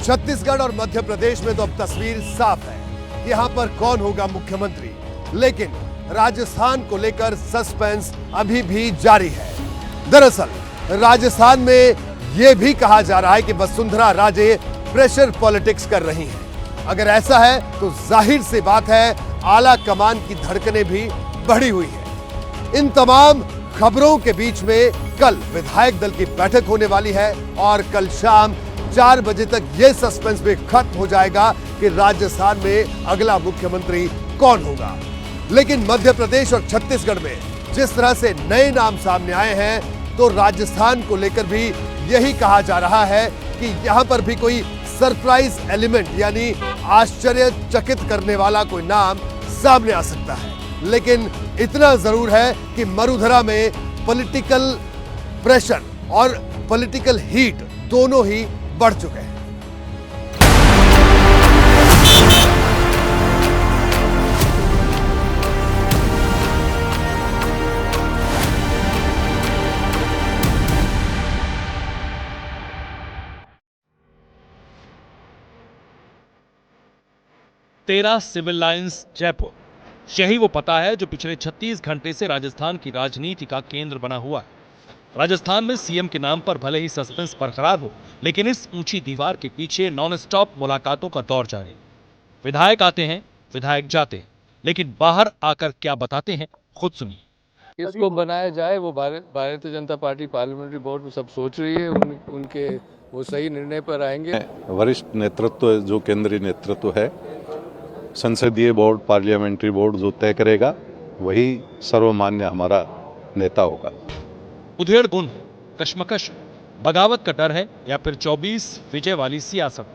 छत्तीसगढ़ और मध्य प्रदेश में तो अब तस्वीर साफ है कि यहां पर कौन होगा मुख्यमंत्री, लेकिन राजस्थान को लेकर सस्पेंस अभी भी जारी है। दरअसल राजस्थान में यह भी कहा जा रहा है कि वसुंधरा राजे प्रेशर पॉलिटिक्स कर रही हैं। अगर ऐसा है तो जाहिर सी बात है आला कमान की धड़कनें भी बढ़ी हुई हैं। इन तमाम खबरों के बीच में कल विधायक दल की बैठक होने वाली है और कल शाम 4 बजे तक यह सस्पेंस भी खत्म हो जाएगा कि राजस्थान में अगला मुख्यमंत्री कौन होगा। लेकिन मध्य प्रदेश और छत्तीसगढ़ में जिस तरह से नए नाम सामने आए हैं तो राजस्थान को लेकर भी यही कहा जा रहा है कि यहां पर भी कोई सरप्राइज एलिमेंट यानी आश्चर्यचकित करने वाला कोई नाम सामने आ सकता है। लेकिन इतना जरूर है कि मरुधरा में पॉलिटिकल प्रेशर और पॉलिटिकल हीट दोनों ही बढ़ चुके हैं। तेरा सिविल लाइंस जयपुर, यही वो पता है जो पिछले 36 घंटे से राजस्थान की राजनीति का केंद्र बना हुआ है। राजस्थान में सीएम के नाम पर भले ही सस्पेंस बरकरार हो, लेकिन इस ऊंची दीवार के पीछे नॉन स्टॉप मुलाकातों का दौर जारी। विधायक आते हैं, विधायक जाते हैं, लेकिन बाहर आकर क्या बताते हैं खुद सुनिए। किसको बनाया जाए वो Bharatiya Janata party parliamentary board में सब सोच रही है। उनके वो सही निर्णय पर आएंगे। वरिष्ठ नेतृत्व जो केंद्रीय नेतृत्व है, संसदीय बोर्ड पार्लियामेंट्री बोर्ड जो तय करेगा वही सर्वमान्य हमारा नेता होगा। उधेड़ गुण, कश्मकश, बगावत का डर है या फिर 24 विजय वाली सियासत।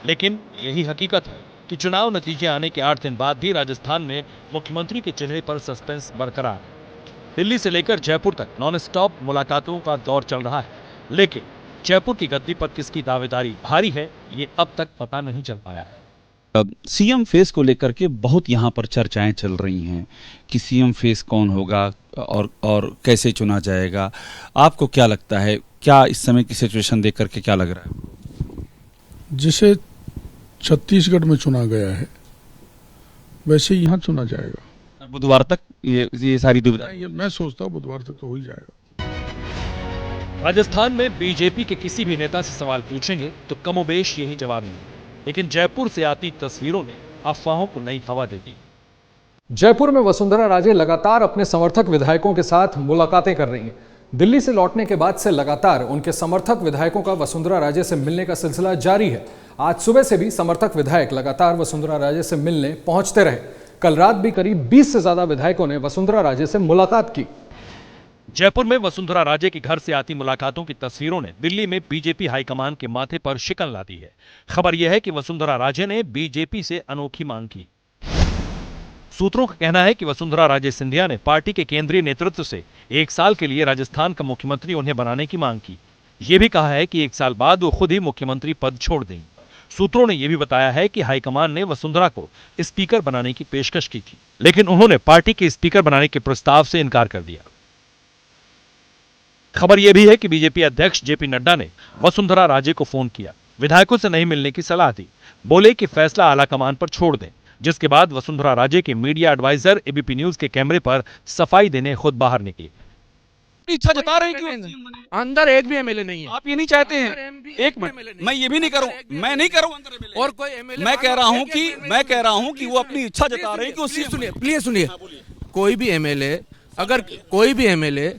लेकिन यही हकीकत है कि चुनाव नतीजे आने के 8 दिन बाद भी राजस्थान में मुख्यमंत्री के चेहरे पर सस्पेंस बरकरार है। दिल्ली से लेकर जयपुर तक नॉन स्टॉप मुलाकातों का दौर चल रहा है, लेकिन जयपुर की गद्दी पर किसकी दावेदारी भारी है ये अब तक पता नहीं चल पाया है। सीएम फेस को लेकर के बहुत यहाँ पर चर्चाएं चल रही हैं कि सीएम फेस कौन होगा और कैसे चुना जाएगा। आपको क्या लगता है, क्या इस समय की सिचुएशन देख करके क्या लग रहा है? जिसे छत्तीसगढ़ में चुना गया है वैसे यहाँ चुना जाएगा। बुधवार तक ये सारी दुविधा, मैं सोचता हूँ बुधवार तक तो हो ही जाएगा। राजस्थान में बीजेपी के किसी भी नेता से सवाल पूछेंगे तो कमोबेश यही जवाब मिलेगा, लेकिन जयपुर से आती तस्वीरों ने अफवाहों को नई हवा दे दी। जयपुर में वसुंधरा राजे लगातार अपने समर्थक विधायकों के साथ मुलाकातें कर रही हैं। दिल्ली से लौटने के बाद से लगातार उनके समर्थक विधायकों का वसुंधरा राजे से मिलने का सिलसिला जारी है। आज सुबह से भी समर्थक विधायक लगातार वसुंधरा राजे से मिलने पहुंचते रहे। कल रात भी करीब 20 से ज्यादा विधायकों ने वसुंधरा राजे से मुलाकात की। जयपुर में वसुंधरा राजे के घर से आती मुलाकातों की तस्वीरों ने दिल्ली में बीजेपी हाईकमान के माथे पर शिकन ला दी है। खबर यह है कि वसुंधरा राजे ने बीजेपी से अनोखी मांग की। सूत्रों का कहना है कि वसुंधरा राजे सिंधिया ने पार्टी के केंद्रीय नेतृत्व से 1 साल के लिए राजस्थान का मुख्यमंत्री उन्हें बनाने की मांग की। यह भी कहा है कि 1 साल बाद वो खुद ही मुख्यमंत्री पद छोड़ देंगे। सूत्रों ने यह भी बताया है कि हाईकमान ने वसुंधरा को स्पीकर बनाने की पेशकश की थी, लेकिन उन्होंने पार्टी के स्पीकर बनाने के प्रस्ताव से इनकार कर दिया। खबर यह भी है कि बीजेपी अध्यक्ष जेपी नड्डा ने वसुंधरा राजे को फोन किया, विधायकों से नहीं मिलने की सलाह दी, बोले कि फैसला आलाकमान पर छोड़ दें। जिसके बाद वसुंधरा राजे के मीडिया एडवाइजर एबीपी न्यूज के कैमरे पर सफाई देने खुद बाहर निकले। इच्छा जता रहे हैं कि अंदर एक भी एमएलए नहीं है। आप ये नहीं चाहते हैं? एक मिनट, मैं ये भी नहीं करूं, मैं नहीं करूं अंदर एमएलए और कोई एमएलए। मैं कह रहा हूं कि वो अपनी इच्छा जता रहे हैं कि उसी सुनिए, प्लीज सुनिए। कोई भी एमएलए, अगर कोई भी एमएलए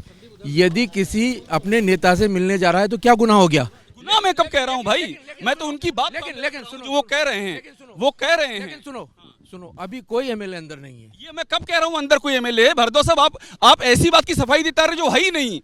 यदि किसी अपने नेता से मिलने जा रहा है तो क्या गुनाह हो गया? गुनाह मैं कब कह रहा हूं भाई? मैं तो उनकी बात, लेकिन सुनो, जो वो कह रहे हैं वो कह रहे हैं। लेकिन सुनो, अभी कोई एमएलए अंदर नहीं है। ये मैं कब कह रहा हूं अंदर कोई एमएलए? भरदो साहब, आप ऐसी बात की सफाई देता रहे जो है ही नहीं।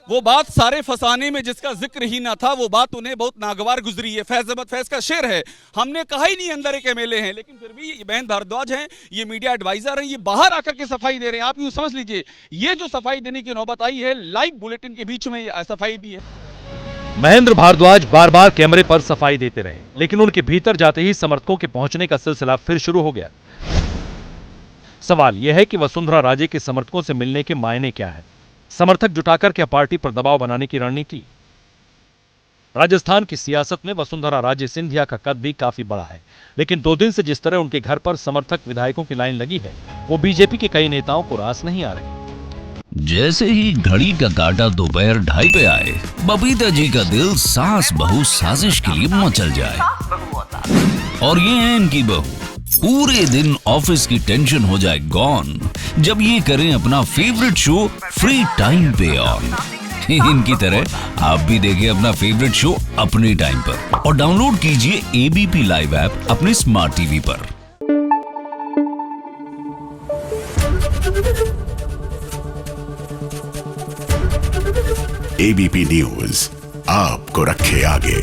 वो बात सारे फसाने में जिसका जिक्र ही ना था, वो बात उन्हें बहुत नागवार गुजरी है। फैज अहमद फैज का शेर है, हमने कहा ही नहीं अंदर एक एमएलए हैं, लेकिन फिर भी ये बहन भारद्वाज हैं, ये मीडिया एडवाइजर हैं, ये बाहर आकर के सफाई दे रहे हैं। आप यूं समझ लीजिए, ये जो सफाई देने की नौबत आई है, लाइव बुलेटिन के बीच में सफाई दी है। महेंद्र भारद्वाज बार बार कैमरे पर सफाई देते रहे, लेकिन उनके भीतर जाते ही समर्थकों के पहुंचने का सिलसिला फिर शुरू हो गया। सवाल यह है कि वसुंधरा राजे के समर्थकों से मिलने के मायने क्या है? समर्थक जुटाकर क्या पार्टी पर दबाव बनाने की रणनीति? राजस्थान की सियासत में वसुंधरा राजे सिंधिया का कद भी काफी बड़ा है, लेकिन 2 दिन से जिस तरह उनके घर पर समर्थक विधायकों की लाइन लगी है, वो बीजेपी के कई नेताओं को रास नहीं आ रही। जैसे ही घड़ी का काटा दोपहर 2:30 पे आए, बबीता जी का दिल सास बहू साजिश के लिए मचल जाए। और ये है इनकी बहू, पूरे दिन ऑफिस की टेंशन हो जाए गॉन जब ये करें अपना फेवरेट शो फ्री टाइम पे ऑन। इनकी तरह आप भी देखिए अपना फेवरेट शो अपने टाइम पर और डाउनलोड कीजिए एबीपी लाइव ऐप अपने स्मार्ट टीवी पर। एबीपी न्यूज आपको रखे आगे।